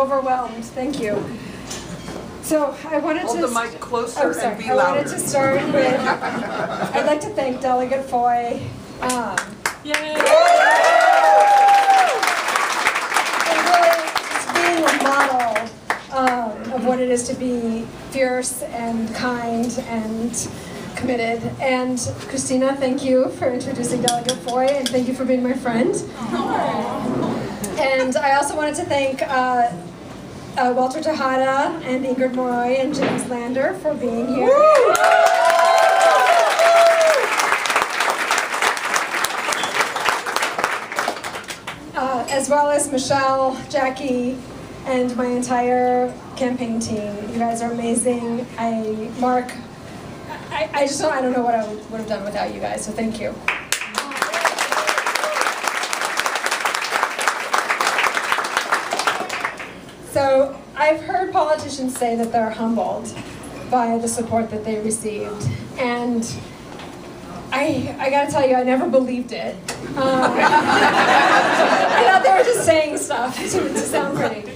overwhelmed. Thank you. So I wanted Hold to the mic closer and be I louder. wanted to start with. I'd like to thank Delegate Foy. Yay! And really, just being a model of what it is to be fierce and kind and committed. And Christina, thank you for introducing Delegate Foy, and thank you for being my friend. And I also wanted to thank Walter Tejada and Ingrid Moroy and James Lander for being here. As well as Michelle, Jackie, and my entire campaign team. You guys are amazing. Mark, I don't know what I would have done without you guys, so thank you. So I've heard politicians say that they're humbled by the support that they received, and I gotta tell you, I never believed it. I thought they were just saying stuff to sound pretty.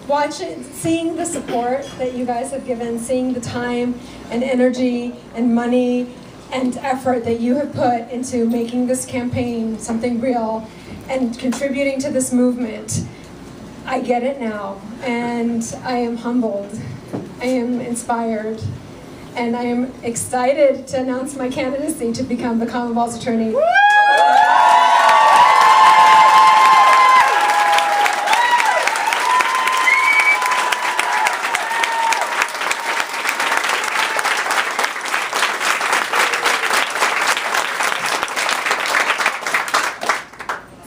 But seeing the support that you guys have given, seeing the time and energy and money and effort that you have put into making this campaign something real and contributing to this movement, I get it now, and I am humbled. I am inspired. And I am excited to announce my candidacy to become the Commonwealth Attorney.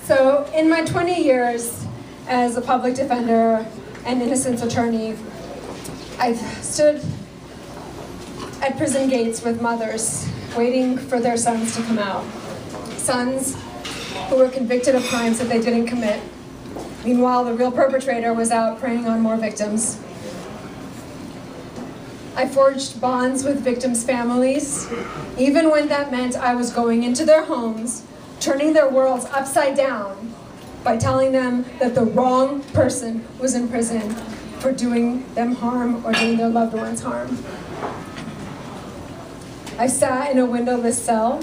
So in my 20 years as a public defender and innocence attorney, I've stood at prison gates with mothers waiting for their sons to come out. Sons who were convicted of crimes that they didn't commit. Meanwhile, the real perpetrator was out preying on more victims. I forged bonds with victims' families, even when that meant I was going into their homes, turning their worlds upside down by telling them that the wrong person was in prison for doing them harm or doing their loved ones harm. I sat in a windowless cell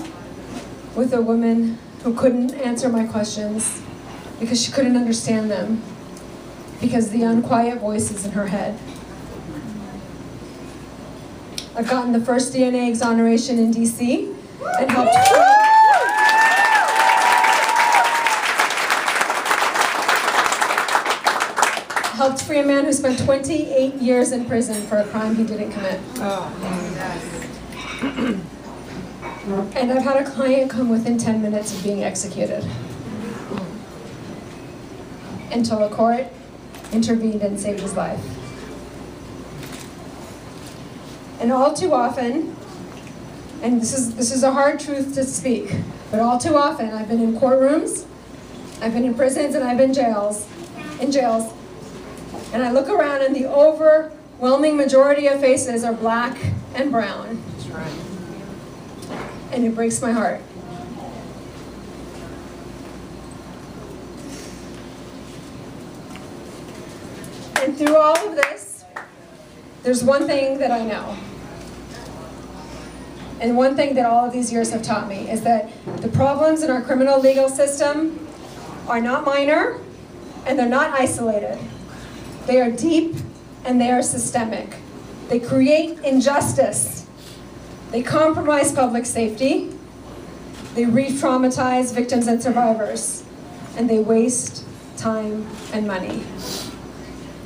with a woman who couldn't answer my questions because she couldn't understand them, because of the unquiet voices in her head. I've gotten the first DNA exoneration in DC and helped free a man who spent 28 years in prison for a crime he didn't commit. And I've had a client come within 10 minutes of being executed until a court intervened and saved his life. And all too often, and this is a hard truth to speak, but all too often I've been in courtrooms, I've been in prisons, and I've been in jails, and I look around and the overwhelming majority of faces are black and brown. That's right. And it breaks my heart. And through all of this, there's one thing that I know. And one thing that all of these years have taught me is that the problems in our criminal legal system are not minor, and they're not isolated. They are deep, and they are systemic. They create injustice. They compromise public safety, they re-traumatize victims and survivors, and they waste time and money.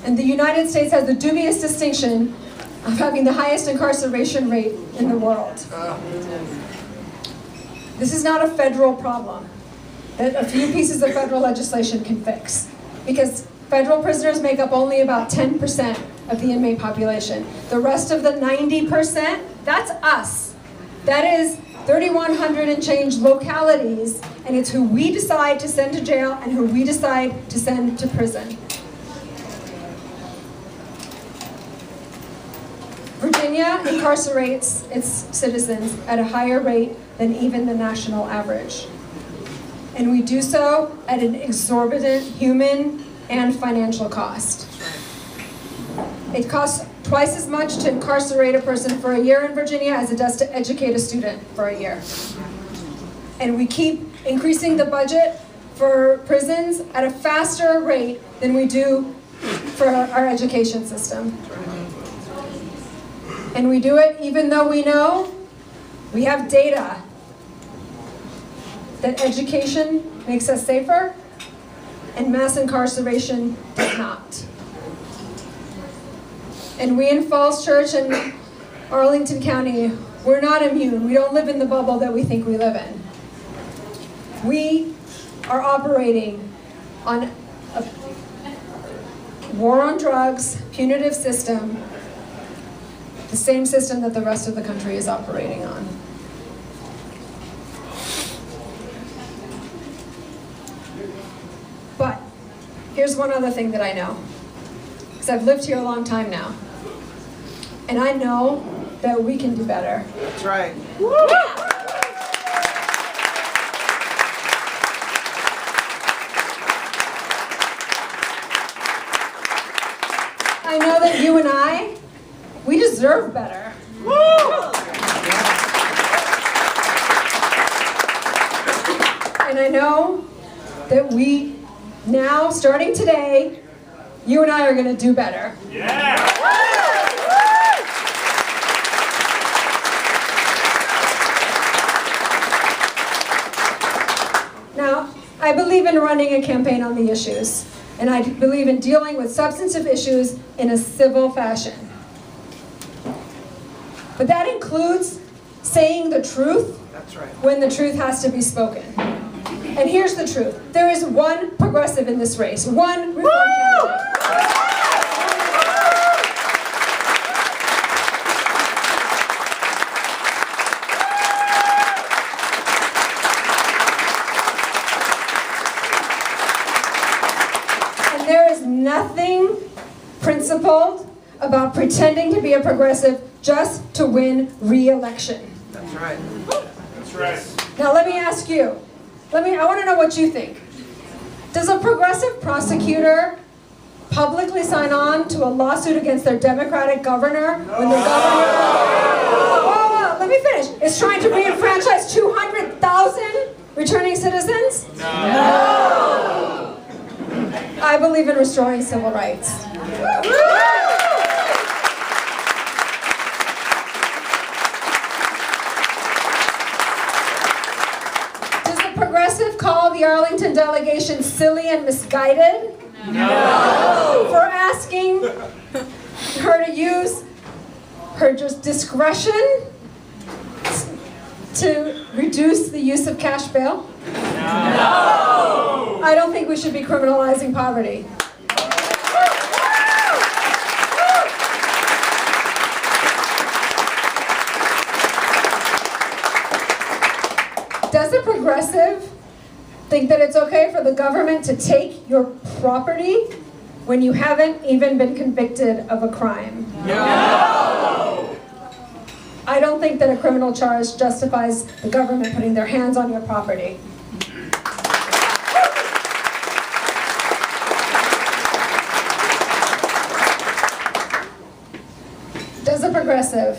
And the United States has the dubious distinction of having the highest incarceration rate in the world. This is not a federal problem that a few pieces of federal legislation can fix, because federal prisoners make up only about 10% of the inmate population. The rest of the 90%, that's us. That is 3,100 and change localities, and it's who we decide to send to jail and who we decide to send to prison. Virginia incarcerates its citizens at a higher rate than even the national average. And we do so at an exorbitant human, and financial cost. It costs twice as much to incarcerate a person for a year in Virginia as it does to educate a student for a year. And we keep increasing the budget for prisons at a faster rate than we do for our education system. And we do it even though we know we have data that education makes us safer and mass incarceration does not. And we in Falls Church and Arlington County, we're not immune. We don't live in the bubble that we think we live in. We are operating on a war on drugs, punitive system, the same system that the rest of the country is operating on. But here's one other thing that I know, because I've lived here a long time now. And I know that we can do better. That's right. I know that you and I, we deserve better. And I know that we now, starting today, you and I are going to do better. Yeah! Now, I believe in running a campaign on the issues, and I believe in dealing with substantive issues in a civil fashion. But that includes saying the truth when the truth has to be spoken. And here's the truth. There is one progressive in this race, one reform candidate. And there is nothing principled about pretending to be a progressive just to win re-election. That's right. That's right. Now let me ask you, I want to know what you think. Does a progressive prosecutor publicly sign on to a lawsuit against their Democratic governor when the governor... Oh, let me finish. Is trying to re-enfranchise 200,000 returning citizens? No. I believe in restoring civil rights. Call the Arlington delegation silly and misguided? No. For asking her to use her discretion to reduce the use of cash bail? No. I don't think we should be criminalizing poverty. Does a progressive think that it's okay for the government to take your property when you haven't even been convicted of a crime? No! I don't think that a criminal charge justifies the government putting their hands on your property. Does a progressive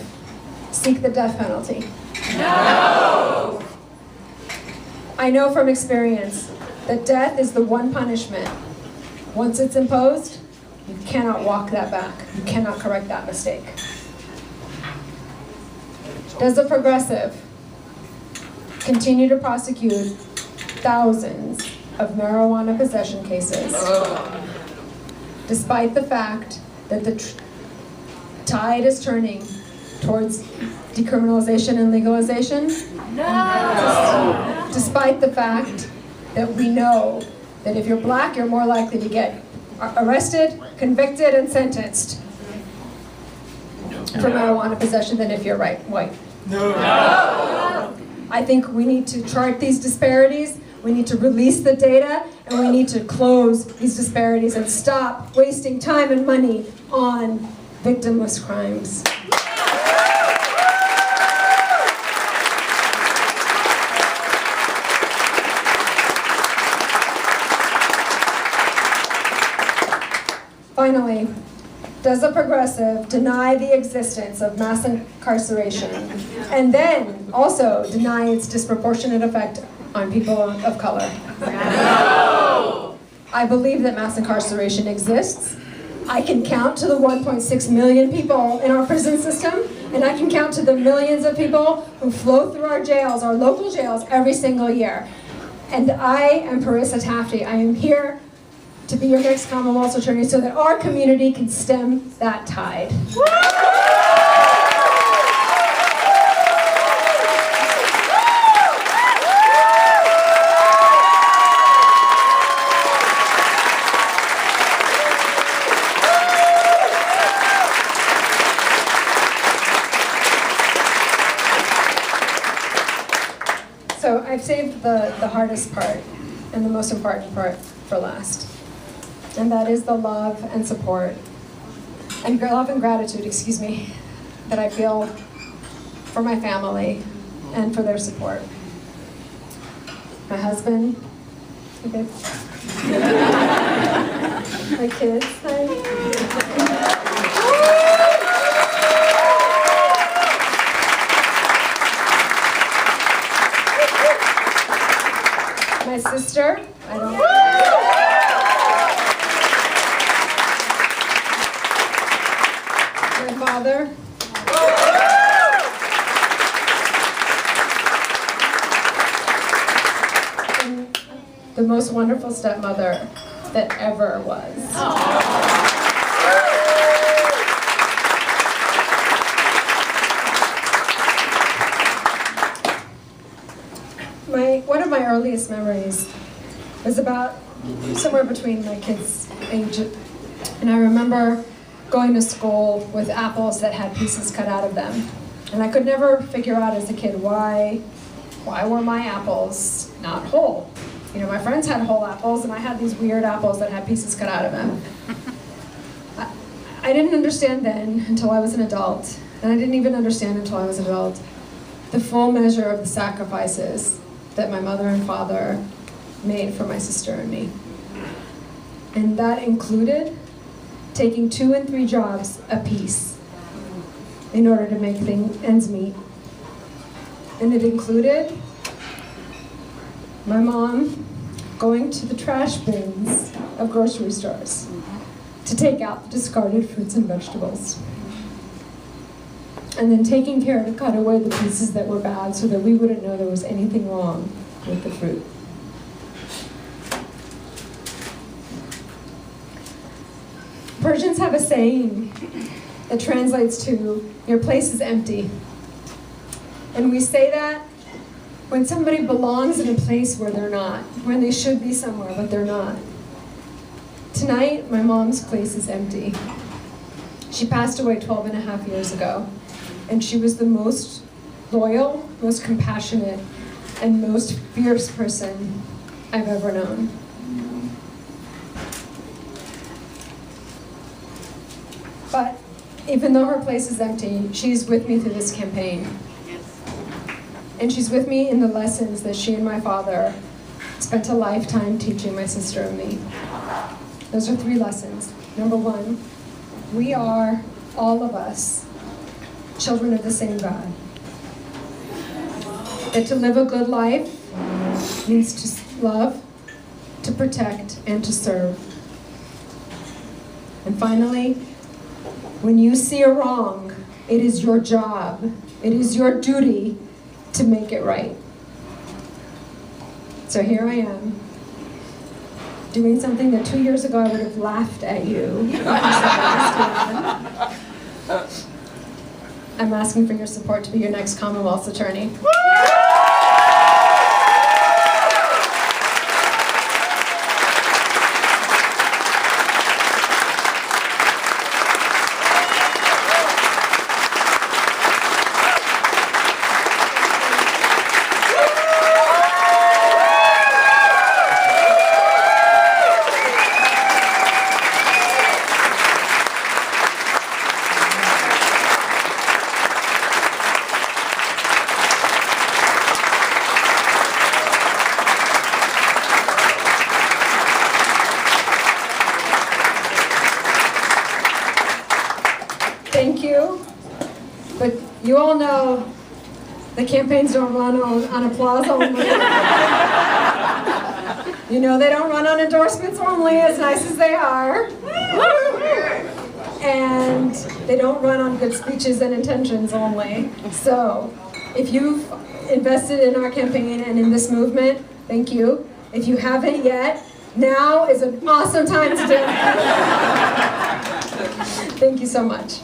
seek the death penalty? No! I know from experience that death is the one punishment. Once it's imposed, you cannot walk that back. You cannot correct that mistake. Does a progressive continue to prosecute thousands of marijuana possession cases, despite the fact that the tide is turning towards decriminalization and legalization? No! Despite the fact that we know that if you're black, you're more likely to get arrested, convicted, and sentenced for marijuana possession than if you're white. No. I think we need to chart these disparities, we need to release the data, and we need to close these disparities and stop wasting time and money on victimless crimes. finally, does a progressive deny the existence of mass incarceration and then also deny its disproportionate effect on people of color? No! I believe that mass incarceration exists. I can count to the 1.6 million people in our prison system, and I can count to the millions of people who flow through our jails, our local jails, every single year. And I am Parisa Tafti. I am here to be your next Commonwealth Attorney so that our community can stem that tide. So I've saved the hardest part and the most important part for last. And that is the love and support, and love and gratitude, that I feel for my family and for their support. My husband, okay. My kids, my sister, I don't my father, and the most wonderful stepmother that ever was. One of my earliest memories was about somewhere between my kids' age, and I remember going to school with apples that had pieces cut out of them. And I could never figure out as a kid why were my apples not whole? You know, my friends had whole apples and I had these weird apples that had pieces cut out of them. I didn't understand then until I was an adult, and I didn't even understand until I was an adult, the full measure of the sacrifices that my mother and father made for my sister and me. And that included taking 2 and 3 jobs apiece in order to make ends meet. And it included my mom going to the trash bins of grocery stores to take out the discarded fruits and vegetables. And then taking care to cut away the pieces that were bad so that we wouldn't know there was anything wrong with the fruit. Persians have a saying that translates to, "Your place is empty." And we say that when somebody belongs in a place where they're not, when they should be somewhere, but they're not. Tonight, my mom's place is empty. She passed away 12 and a half years ago, and she was the most loyal, most compassionate, and most fierce person I've ever known. But even though her place is empty, she's with me through this campaign. And she's with me in the lessons that she and my father spent a lifetime teaching my sister and me. Those are 3 lessons. Number 1, we are, all of us, children of the same God. That to live a good life means to love, to protect, and to serve. And finally, when you see a wrong, it is your job, it is your duty to make it right. So here I am, doing something that 2 years ago I would have laughed at you. I'm asking for your support to be your next Commonwealth Attorney. you. But you all know the campaigns don't run on applause only. You know they don't run on endorsements only, as nice as they are. And they don't run on good speeches and intentions only. So, if you've invested in our campaign and in this movement, thank you. If you haven't yet, now is an awesome time to do it. Thank you so much.